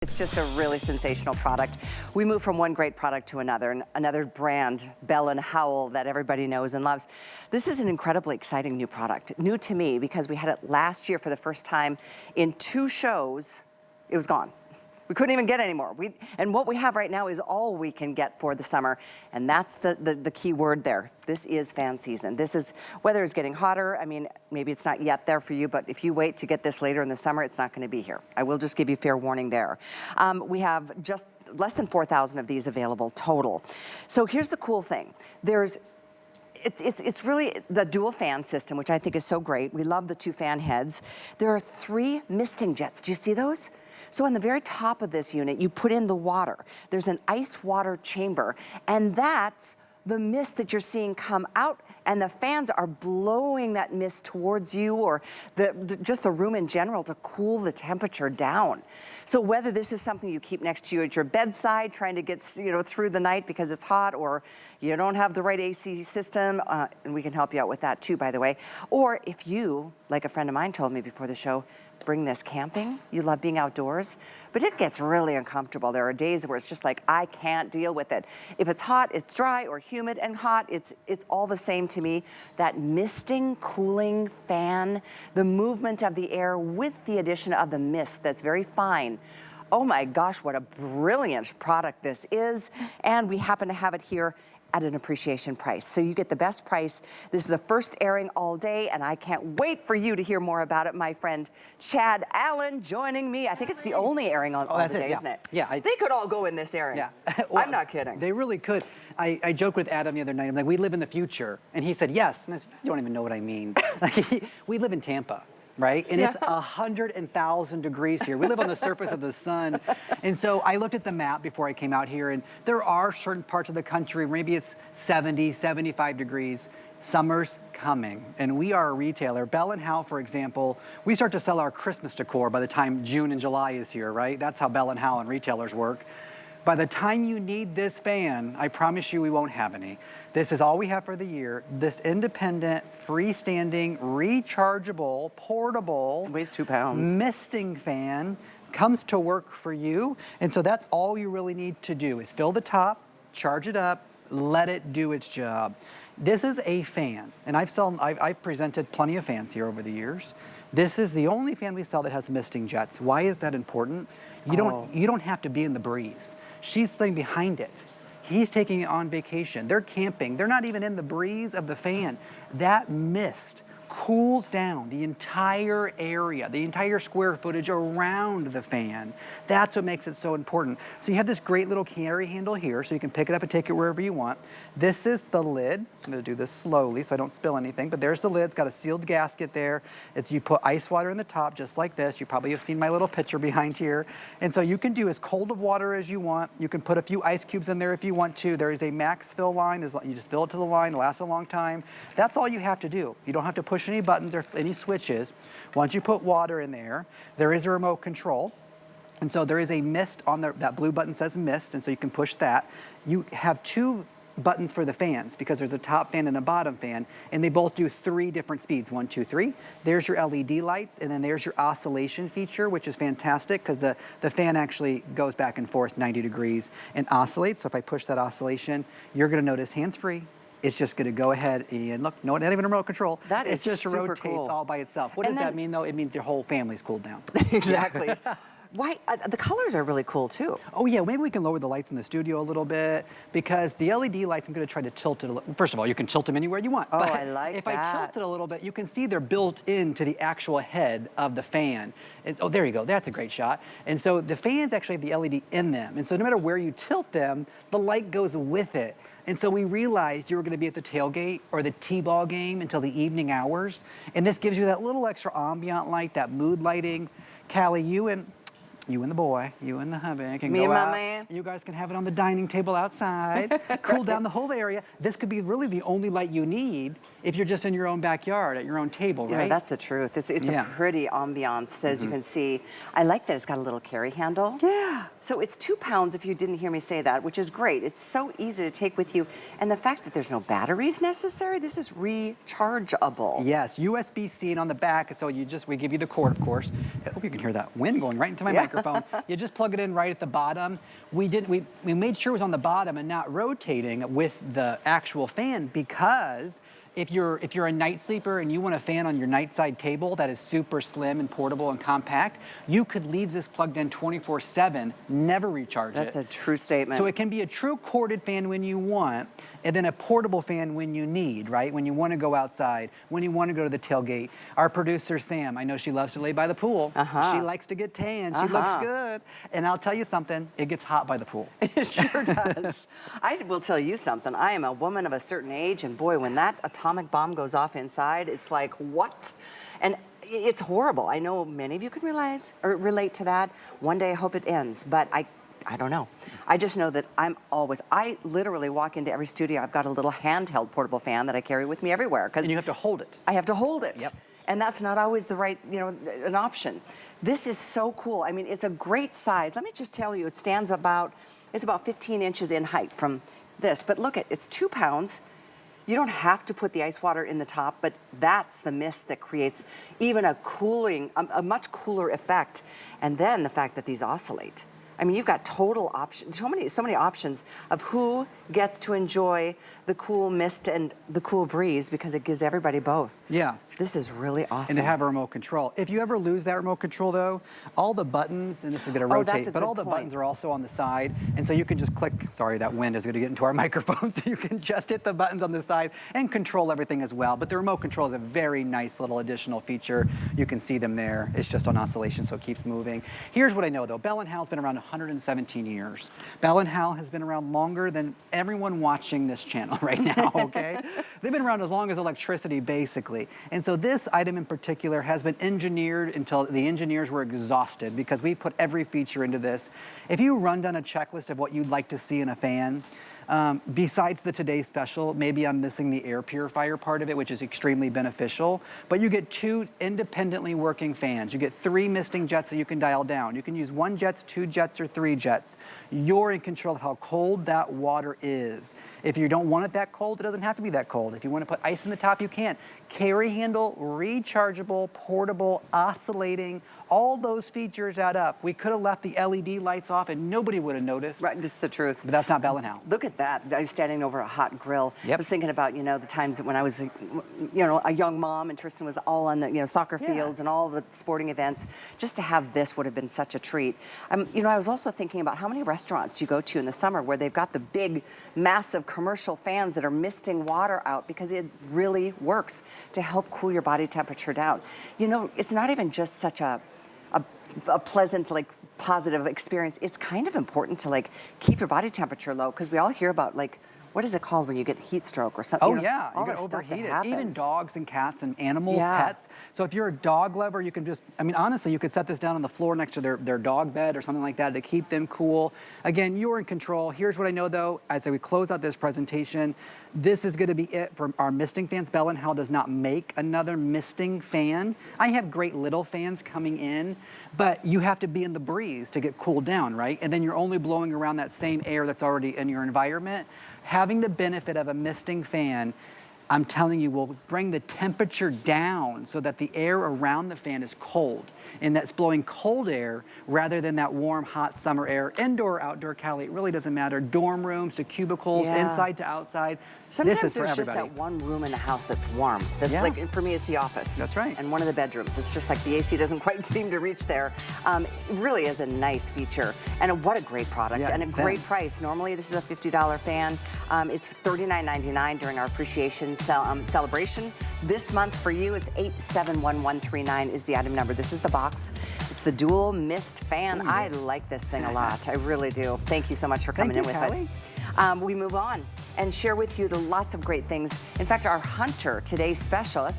It's just a really sensational product. We move from one great product to another, and another brand, Bell & Howell, that everybody knows and loves. This is an incredibly exciting new product. New to me because we had it last year for the first time in 2 shows. It was gone. We couldn't even get any more. And what we have right now is all we can get for the summer, and that's the key word there. This is fan season. This is, weather is getting hotter. I mean, maybe it's not yet there for you, but if you wait to get this later in the summer, it's not gonna be here. I will just give you fair warning there. We have just less than 4,000 of these available total. So here's the cool thing. It's really the dual fan system, which I think is so great. We love the 2 fan heads. There are 3 misting jets. Do you see those? So on the very top of this unit, you put in the water. There's an ice water chamber, and that's the mist that you're seeing come out, and the fans are blowing that mist towards you or just the room in general to cool the temperature down. So whether this is something you keep next to you at your bedside, trying to get through the night because it's hot, or you don't have the right AC system, and we can help you out with that too, by the way. Or if you, like a friend of mine told me before the show, bring this camping. You love being outdoors, but it gets really uncomfortable. There are days where it's just like, I can't deal with it. If it's hot, it's dry, or humid and hot, it's all the same to me. That misting, cooling fan, the movement of the air with the addition of the mist that's very fine. Oh my gosh, what a brilliant product this is. And we happen to have it here at an appreciation price. So you get the best price. This is the first airing all day, and I can't wait for you to hear more about it. My friend Chad Allen joining me. I think it's the only airing on all the day, isn't it? Yeah. They could all go in this airing. Yeah. Well, I'm not kidding. They really could. I joked with Adam the other night. I'm like, we live in the future. And he said, yes. And I said, you don't even know what I mean. We live in Tampa. Right? And it's 100,000 degrees here. We live on the surface of the sun. And so I looked at the map before I came out here, and there are certain parts of the country, maybe it's 70, 75 degrees. Summer's coming, and we are a retailer. Bell & Howell, for example, we start to sell our Christmas decor by the time June and July is here, right? That's how Bell & Howell and retailers work. By the time you need this fan, I promise you we won't have any. This is all we have for the year. This independent, freestanding, rechargeable, portable, weighs 2 pounds, misting fan comes to work for you. And so that's all you really need to do is fill the top, charge it up, let it do its job. This is a fan, and I've presented plenty of fans here over the years. This is the only fan we sell that has misting jets. Why is that important? You don't have to be in the breeze. She's sitting behind it. He's taking it on vacation. They're camping. They're not even in the breeze of the fan. That mist cools down the entire area, the entire square footage around the fan. That's what makes it so important. So you have this great little carry handle here, so you can pick it up and take it wherever you want. This is the lid. I'm gonna do this slowly so I don't spill anything, but there's the lid. It's got a sealed gasket there. You put ice water in the top just like this. You probably have seen my little pitcher behind here. And so you can do as cold of water as you want. You can put a few ice cubes in there if you want to. There is a max fill line. You just fill it to the line. It lasts a long time. That's all you have to do. You don't have to push any buttons or any switches. Once you put water in there, there is a remote control. And so there is a mist on there. That blue button says mist, and so you can push that. You have 2 buttons for the fans because there's a top fan and a bottom fan, and they both do 3 different speeds, 1, 2, 3. There's your LED lights, and then there's your oscillation feature, which is fantastic because the fan actually goes back and forth 90 degrees and oscillates. So if I push that oscillation, you're gonna notice hands-free. It's just gonna go ahead and look, no, not even a remote control. That is just super rotates cool. all by itself. What does that mean though? It means your whole family's cooled down. Exactly. Why, the colors are really cool too. Oh yeah, maybe we can lower the lights in the studio a little bit because the LED lights, I'm gonna try to tilt it a little. First of all, you can tilt them anywhere you want. Oh, but I like if that. I tilt it a little bit, you can see they're built into the actual head of the fan. Oh, there you go, that's a great shot. And so the fans actually have the LED in them. And so no matter where you tilt them, the light goes with it. And so we realized you were gonna be at the tailgate or the T-ball game until the evening hours. And this gives you that little extra ambient light, that mood lighting. Callie, you and the boy, you and the hubby can Me go and my out. man. You guys can have it on the dining table outside, cool down the whole area. This could be really the only light you need if you're just in your own backyard, at your own table, You right? know, that's the truth. It's a pretty ambiance, as you can see. I like that it's got a little carry handle. Yeah. So it's 2 pounds, if you didn't hear me say that, which is great. It's so easy to take with you. And the fact that there's no batteries necessary, this is rechargeable. Yes, USB-C, and on the back, so we give you the cord, of course. I hope you can hear that wind going right into my microphone. You just plug it in right at the bottom. We made sure it was on the bottom and not rotating with the actual fan, because if you're a night sleeper and you want a fan on your nightside table that is super slim and portable and compact, you could leave this plugged in 24/7, never recharge it. That's a true statement. So it can be a true corded fan when you want, and then a portable fan when you need, right? When you want to go outside, when you want to go to the tailgate. Our producer, Sam, I know she loves to lay by the pool. She likes to get tan. She looks good. And I'll tell you something, it gets hot by the pool. It sure does. I will tell you something. I am a woman of a certain age, and boy, when that atomic bomb goes off inside, it's like, what? And it's horrible. I know many of you can relate to that. One day I hope it ends, but I don't know. I just know that I literally walk into every studio. I've got a little handheld portable fan that I carry with me everywhere. And you have to hold it. I have to hold it. Yep. And that's not always the right, an option. This is so cool. I mean, it's a great size. Let me just tell you, it's about 15 inches in height from this. But look, it's 2 pounds. You don't have to put the ice water in the top, but that's the mist that creates even a much cooler effect. And then the fact that these oscillate. I mean, you've got total options, so many options of who gets to enjoy the cool mist and the cool breeze, because it gives everybody both. Yeah. This is really awesome. And to have a remote control. If you ever lose that remote control though, all the buttons, and this is gonna rotate, but all the buttons are also on the side. And so you can just click, sorry, that wind is gonna get into our microphone, so you can just hit the buttons on the side and control everything as well. But the remote control is a very nice little additional feature. You can see them there. It's just on oscillation, so it keeps moving. Here's what I know though. Bell & Howell's been around 117 years. Bell & Howell has been around longer than everyone watching this channel right now, okay? They've been around as long as electricity, basically. And so this item in particular has been engineered until the engineers were exhausted, because we put every feature into this. If you run down a checklist of what you'd like to see in a fan, besides the Today Special, maybe I'm missing the air purifier part of it, which is extremely beneficial, but you get 2 independently working fans. You get 3 misting jets that you can dial down. You can use 1 jet, 2 jets, or 3 jets. You're in control of how cold that water is. If you don't want it that cold, it doesn't have to be that cold. If you want to put ice in the top, you can. Carry handle, rechargeable, portable, oscillating, all those features add up. We could have left the LED lights off and nobody would have noticed. Right, just the truth. But that's not Bell & Howell. Look at that. I was standing over a hot grill. Yep. I was thinking about, the times that when I was, a young mom, and Tristan was all on the, soccer fields and all the sporting events. Just to have this would have been such a treat. I was also thinking about how many restaurants do you go to in the summer where they've got the big, massive commercial fans that are misting water out, because it really works to help cool your body temperature down. It's not even just such a pleasant, positive experience. It's kind of important to keep your body temperature low, because we all hear about what is it called when you get heat stroke or something? Oh yeah, all you the get stuff that overheated. happens. Even dogs and cats and animals, pets. So if you're a dog lover, you can just, honestly, you could set this down on the floor next to their dog bed or something like that to keep them cool. Again, you're in control. Here's what I know though, as we close out this presentation, this is gonna be it for our misting fans. Bell & Howell does not make another misting fan. I have great little fans coming in, but you have to be in the breeze to get cooled down, right? And then you're only blowing around that same air that's already in your environment. Having the benefit of a misting fan, I'm telling you, will bring the temperature down so that the air around the fan is cold. And that's blowing cold air rather than that warm, hot summer air. Indoor, outdoor, Cali, it really doesn't matter. Dorm rooms to cubicles, inside to outside. Sometimes this is there's for just everybody. that one room in the house that's warm. That's for me, it's the office. That's right. And one of the bedrooms. It's just like the AC doesn't quite seem to reach there. It really is a nice feature. And what a great product and a great price. Normally, this is a $50 fan. It's $39.99 during our appreciation celebration. This month for you, it's 871139 is the item number. This is the box. It's the dual mist fan. I like this thing a lot. I really do. Thank you so much for coming in with it. We move on and share with you the lots of great things. In fact, our Hunter Today's Special, that's a